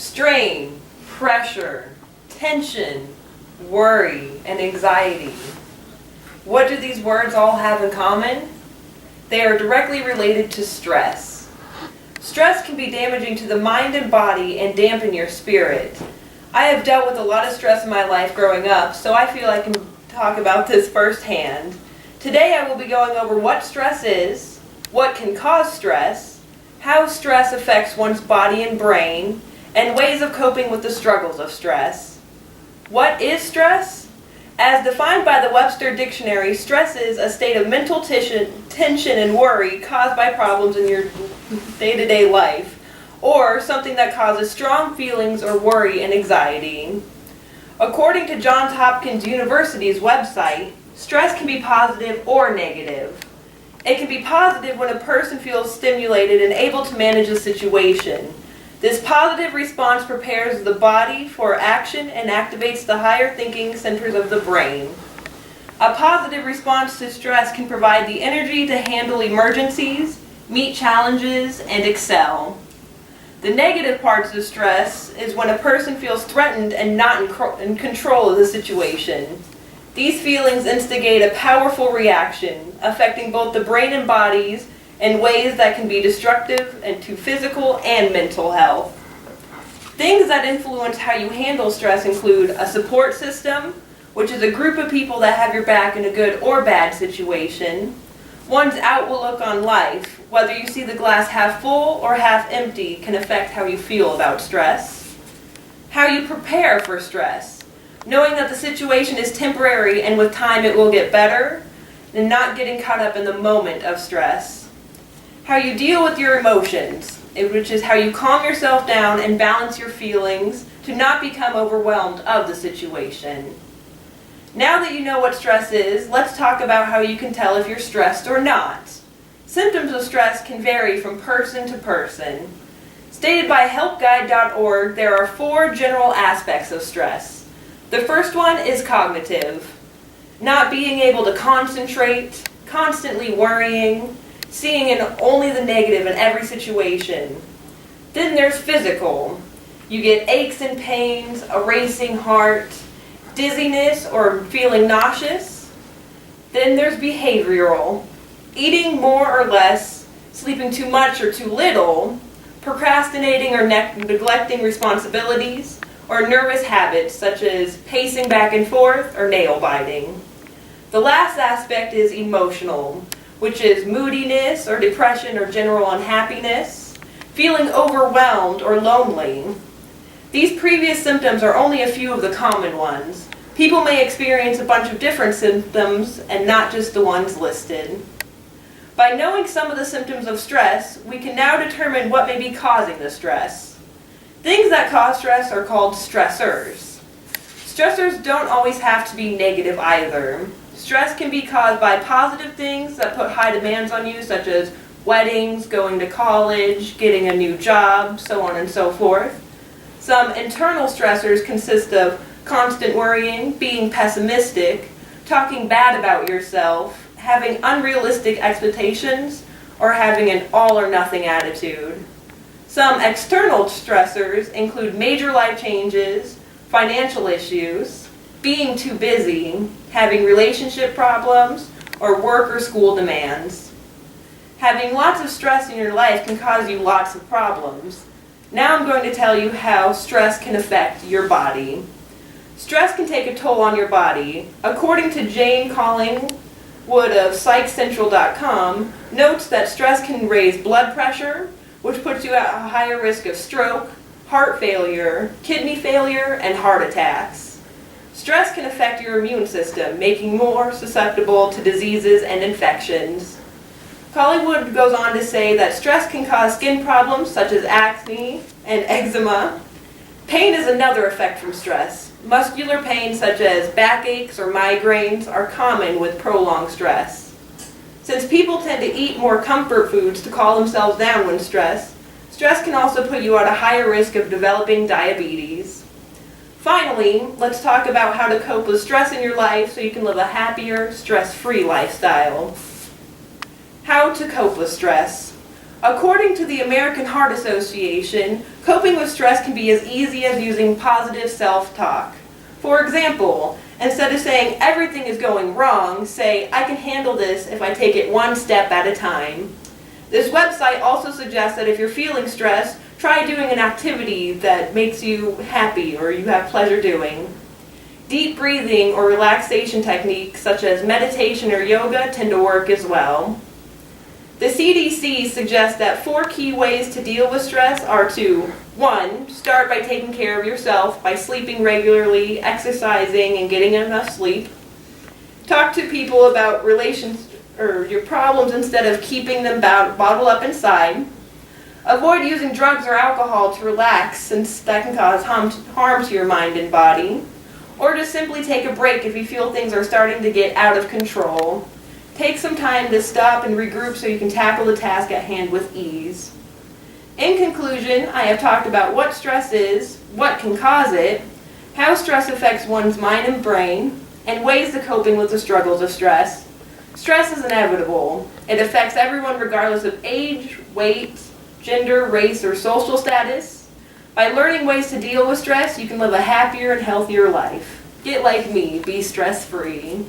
Strain, pressure, tension, worry, and anxiety. What do these words all have in common? They are directly related to stress. Stress can be damaging to the mind and body and dampen your spirit. I have dealt with a lot of stress in my life growing up, so I feel I can talk about this firsthand. Today I will be going over what stress is, what can cause stress, how stress affects one's body and brain, and ways of coping with the struggles of stress. What is stress? As defined by the Webster Dictionary, stress is a state of mental tension and worry caused by problems in your day-to-day life, or something that causes strong feelings or worry and anxiety. According to Johns Hopkins University's website, stress can be positive or negative. It can be positive when a person feels stimulated and able to manage a situation. This positive response prepares the body for action and activates the higher thinking centers of the brain. A positive response to stress can provide the energy to handle emergencies, meet challenges, and excel. The negative parts of stress is when a person feels threatened and not in control of the situation. These feelings instigate a powerful reaction, affecting both the brain and bodies in ways that can be destructive to physical and mental health. Things that influence how you handle stress include a support system, which is a group of people that have your back in a good or bad situation. One's outlook on life, whether you see the glass half full or half empty, can affect how you feel about stress. How you prepare for stress, knowing that the situation is temporary and with time it will get better, and not getting caught up in the moment of stress. How you deal with your emotions, which is how you calm yourself down and balance your feelings to not become overwhelmed of the situation. Now that you know what stress is, let's talk about how you can tell if you're stressed or not. Symptoms of stress can vary from person to person. Stated by helpguide.org, there are 4 general aspects of stress. The first one is cognitive. Not being able to concentrate, constantly worrying, seeing in only the negative in every situation. Then there's physical. You get aches and pains, a racing heart, dizziness or feeling nauseous. Then there's behavioral. Eating more or less, sleeping too much or too little, procrastinating or neglecting responsibilities, or nervous habits such as pacing back and forth or nail biting. The last aspect is emotional, which is moodiness or depression or general unhappiness, feeling overwhelmed or lonely. These previous symptoms are only a few of the common ones. People may experience a bunch of different symptoms and not just the ones listed. By knowing some of the symptoms of stress, we can now determine what may be causing the stress. Things that cause stress are called stressors. Stressors don't always have to be negative either. Stress can be caused by positive things that put high demands on you, such as weddings, going to college, getting a new job, so on and so forth. Some internal stressors consist of constant worrying, being pessimistic, talking bad about yourself, having unrealistic expectations, or having an all or nothing attitude. Some external stressors include major life changes, financial issues, being too busy, having relationship problems, or work or school demands. Having lots of stress in your life can cause you lots of problems. Now I'm going to tell you how stress can affect your body. Stress can take a toll on your body. According to Jane Collingwood of PsychCentral.com, notes that stress can raise blood pressure, which puts you at a higher risk of stroke, heart failure, kidney failure, and heart attacks. Stress can affect your immune system, making you more susceptible to diseases and infections. Collingwood goes on to say that stress can cause skin problems such as acne and eczema. Pain is another effect from stress. Muscular pain such as backaches or migraines are common with prolonged stress. Since people tend to eat more comfort foods to calm themselves down when stressed, stress can also put you at a higher risk of developing diabetes. Finally, let's talk about how to cope with stress in your life so you can live a happier, stress-free lifestyle. How to cope with stress. According to the American Heart Association, coping with stress can be as easy as using positive self-talk. For example, instead of saying everything is going wrong, say I can handle this if I take it one step at a time. This website also suggests that if you're feeling stressed, try doing an activity that makes you happy or you have pleasure doing. Deep breathing or relaxation techniques such as meditation or yoga tend to work as well. The CDC suggests that 4 key ways to deal with stress are to 1. Start by taking care of yourself by sleeping regularly, exercising, and getting enough sleep. Talk to people about relations or your problems instead of keeping them bottled up inside. Avoid using drugs or alcohol to relax, since that can cause harm to your mind and body. Or just simply take a break if you feel things are starting to get out of control. Take some time to stop and regroup so you can tackle the task at hand with ease. In conclusion, I have talked about what stress is, what can cause it, how stress affects one's mind and brain, and ways to coping with the struggles of stress. Stress is inevitable. It affects everyone regardless of age, weight, gender, race, or social status. By learning ways to deal with stress, you can live a happier and healthier life. Get like me, be stress-free.